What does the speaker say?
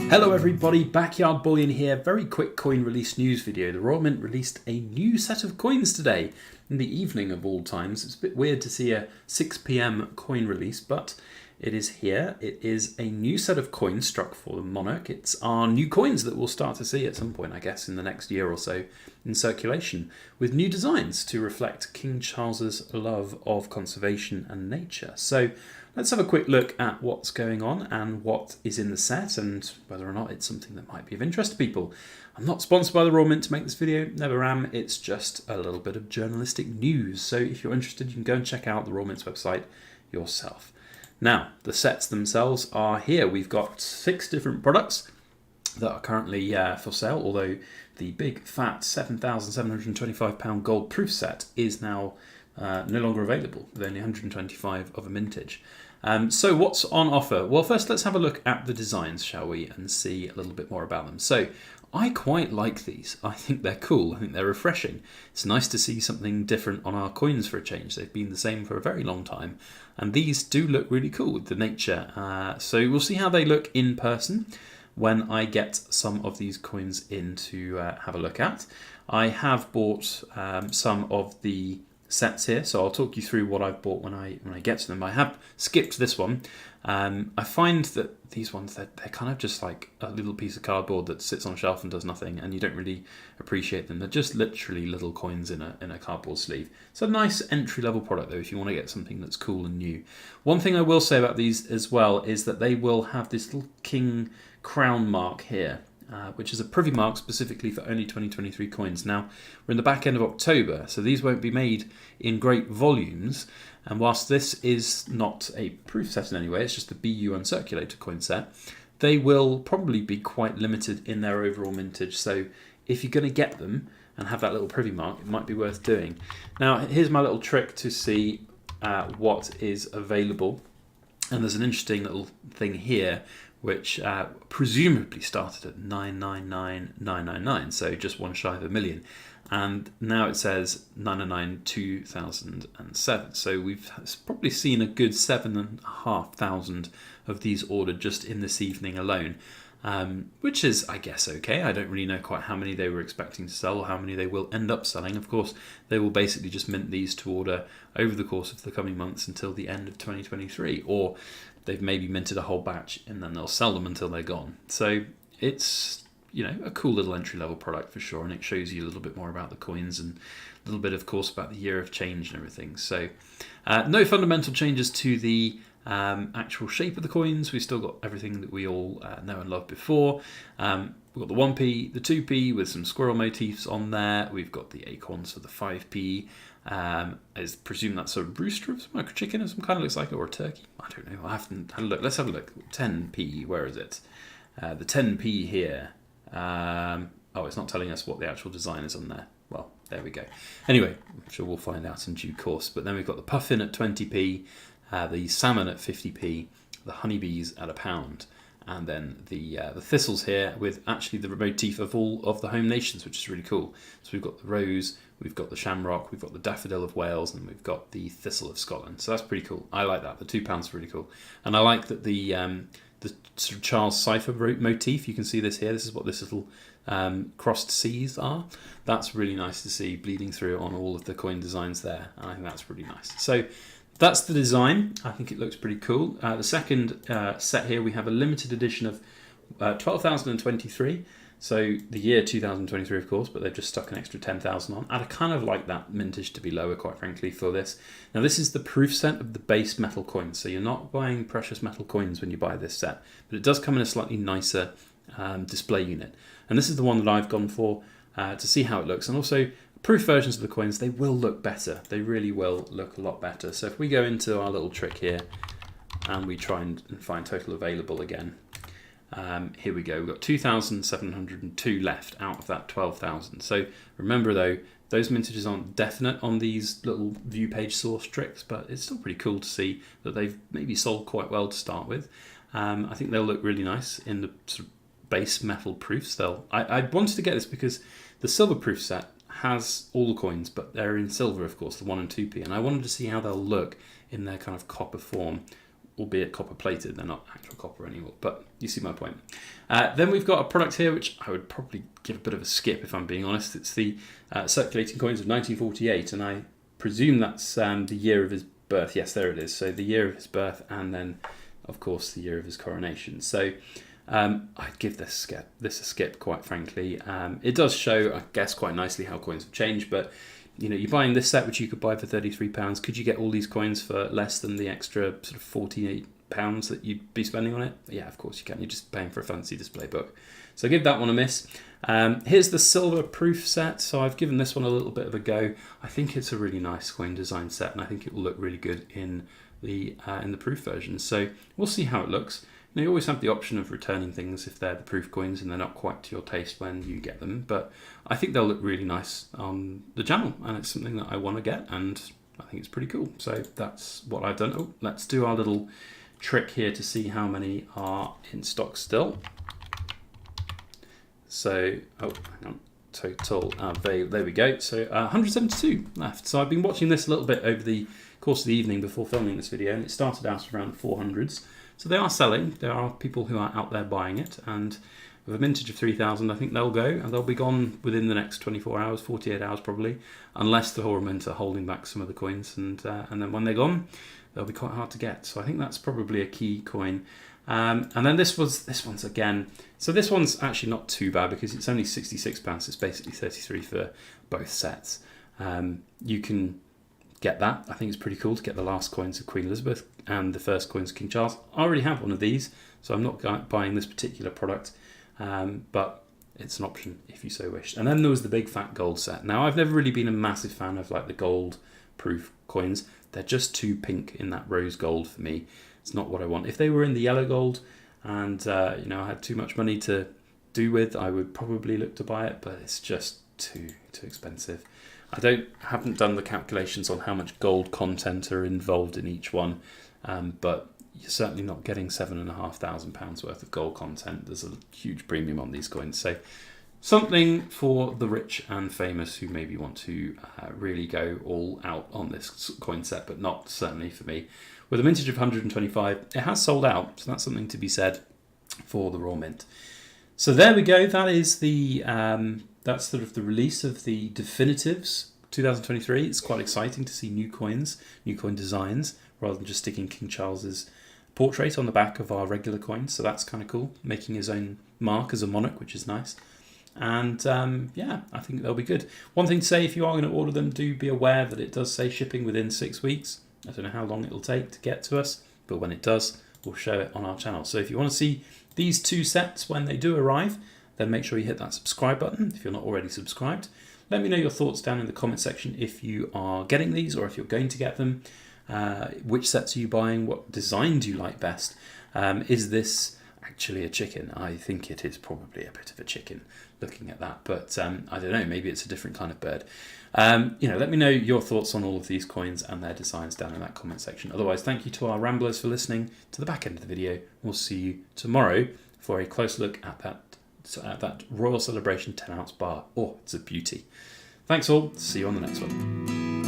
Hello everybody, Backyard Bullion here. Very quick coin release news video. The Royal Mint released a new set of coins today, in the evening of all times. It's a bit weird to see a 6 PM coin release, but it is here. It is a new set of coins struck for the Monarch. It's our new coins that we'll start to see at some point, I guess, in the next year or so in circulation, with new designs to reflect King Charles's love of conservation and nature. So let's have a quick look at what's going on and what is in the set and whether or not it's something that might be of interest to people. I'm not sponsored by the Royal Mint to make this video, never am. It's just a little bit of journalistic news. So if you're interested, you can go and check out the Royal Mint's website yourself. Now, the sets themselves are here. We've got 6 different products that are currently for sale, although the big fat £7,725 gold proof set is now no longer available, with only 125 of a mintage. So what's on offer? Well, first let's have a look at the designs, shall we, and see a little bit more about them. So I quite like these. I think they're cool. I think they're refreshing. It's nice to see something different on our coins for a change. They've been the same for a very long time, and these do look really cool with the nature. So we'll see how they look in person when I get some of these coins in to have a look at. I have bought some of the sets here, so I'll talk you through what I've bought when I get to them. I have skipped this one. I find that these ones, they're kind of just like a little piece of cardboard that sits on a shelf and does nothing, and you don't really appreciate them. They're just literally little coins in a cardboard sleeve. It's a nice entry-level product though if you want to get something that's cool and new. One thing I will say about these as well is that they will have this little king crown mark here, which is a privy mark specifically for only 2023 coins. Now, we're in the back end of October, so these won't be made in great volumes, and whilst this is not a proof set in any way, it's just a BU uncirculated coin set, they will probably be quite limited in their overall mintage, so if you're going to get them and have that little privy mark, it might be worth doing. Now, here's my little trick to see what is available, and there's an interesting little thing here which presumably started at 999,999, so just one shy of a million. And now it says 999,2007. So we've probably seen a good 7,500 of these ordered just in this evening alone, which is, I guess, okay. I don't really know quite how many they were expecting to sell or how many they will end up selling. Of course, they will basically just mint these to order over the course of the coming months until the end of 2023, or they've maybe minted a whole batch and then they'll sell them until they're gone. So it's, you know, a cool little entry-level product for sure, and it shows you a little bit more about the coins and a little bit, of course, about the year of change and everything. So no fundamental changes to the actual shape of the coins. We've still got everything that we all know and love before. We've got the 1p, the 2p with some squirrel motifs on there. We've got the acorns for the 5p. I presume that's a rooster of some like a chicken or some kind, of looks like it, or a turkey. I don't know. I haven't had a look. Let's have a look. 10p, where is it? The 10p here. Oh, it's not telling us what the actual design is on there. Well, there we go. Anyway, I'm sure we'll find out in due course. But then we've got the puffin at 20p, the salmon at 50p, the honeybees at £1, and then the thistles here with actually the motif of all of the home nations, which is really cool. So we've got the rose, we've got the shamrock, we've got the daffodil of Wales, and we've got the thistle of Scotland. So that's pretty cool. I like that. The £2 is really cool, and I like that the sort of Charles cipher motif. You can see this here. This is what this little crossed C's are. That's really nice to see bleeding through on all of the coin designs there, and I think that's really nice. So that's the design. I think it looks pretty cool. The second set here, we have a limited edition of 12,023. So the year 2023, of course, but they've just stuck an extra 10,000 on. I'd kind of like that mintage to be lower, quite frankly, for this. Now, this is the proof set of the base metal coins, so you're not buying precious metal coins when you buy this set, but it does come in a slightly nicer display unit. And this is the one that I've gone for to see how it looks. And also, proof versions of the coins, they will look better. They really will look a lot better. So if we go into our little trick here and we try and find total available again, here we go. We've got 2,702 left out of that 12,000. So remember though, those mintages aren't definite on these little view page source tricks, but it's still pretty cool to see that they've maybe sold quite well to start with. I think they'll look really nice in the sort of base metal proofs. I wanted to get this because the silver proof set has all the coins, but they're in silver, of course, the 1 and 2p, and I wanted to see how they'll look in their kind of copper form albeit copper plated. They're not actual copper anymore, but you see my point. Then we've got a product here which I would probably give a bit of a skip if I'm being honest. It's the circulating coins of 1948, and I presume that's the year of his birth. Yes, there it is. So the year of his birth, and then of course the year of his coronation. So I'd give this a skip, quite frankly. It does show, I guess, quite nicely how coins have changed, but you know, you're buying this set which you could buy for £33. Could you get all these coins for less than the extra sort of £48 that you'd be spending on it? Yeah, of course you can. You're just paying for a fancy display book. So give that one a miss. Here's the silver proof set. So I've given this one a little bit of a go. I think it's a really nice coin design set, and I think it will look really good in the proof version. So we'll see how it looks. Now, you always have the option of returning things if they're the proof coins and they're not quite to your taste when you get them, but I think they'll look really nice on the channel, and it's something that I want to get, and I think it's pretty cool. So that's what I've done. Oh, let's do our little trick here to see how many are in stock still. So, oh, hang on, total there we go. So 172 left. So I've been watching this a little bit over the course of the evening before filming this video, and it started out around 400s. So they are selling. There are people who are out there buying it, and with a mintage of 3,000, I think they'll go, and they'll be gone within the next 24 hours, 48 hours probably, unless the Mint are holding back some of the coins, and then when they're gone, they'll be quite hard to get. So I think that's probably a key coin. And then this one's again. So this one's actually not too bad because it's only £66. It's basically 33 for both sets. You can get that. I think it's pretty cool to get the last coins of Queen Elizabeth and the first coins of King Charles. I already have one of these, so I'm not buying this particular product, but it's an option if you so wish. And then there was the big fat gold set. Now, I've never really been a massive fan of like the gold proof coins. They're just too pink in that rose gold for me. It's not what I want. If they were in the yellow gold and you know, I had too much money to do with, I would probably look to buy it, but it's just too expensive. I haven't done the calculations on how much gold content are involved in each one, but you're certainly not getting £7,500 worth of gold content. There's a huge premium on these coins. So something for the rich and famous who maybe want to really go all out on this coin set, but not certainly for me. With a mintage of 125, it has sold out, so that's something to be said for the Royal Mint. So there we go. That is the that's sort of the release of the definitives 2023. It's quite exciting to see new coins, new coin designs, rather than just sticking King Charles's portrait on the back of our regular coins. So that's kind of cool, making his own mark as a monarch, which is nice. And yeah, I think they'll be good. One thing to say, if you are going to order them, do be aware that it does say shipping within 6 weeks. I don't know how long it'll take to get to us, but when it does, we'll show it on our channel. So if you want to see these two sets when they do arrive, then make sure you hit that subscribe button if you're not already subscribed. Let me know your thoughts down in the comment section if you are getting these or if you're going to get them. Which sets are you buying? What design do you like best? Is this actually a chicken? I think it is probably a bit of a chicken looking at that, but I don't know, maybe it's a different kind of bird. You know, let me know your thoughts on all of these coins and their designs down in that comment section. Otherwise, thank you to our ramblers for listening to the back end of the video. We'll see you tomorrow for a close look at that Royal Celebration 10-ounce bar. Oh, it's a beauty. Thanks all. See you on the next one.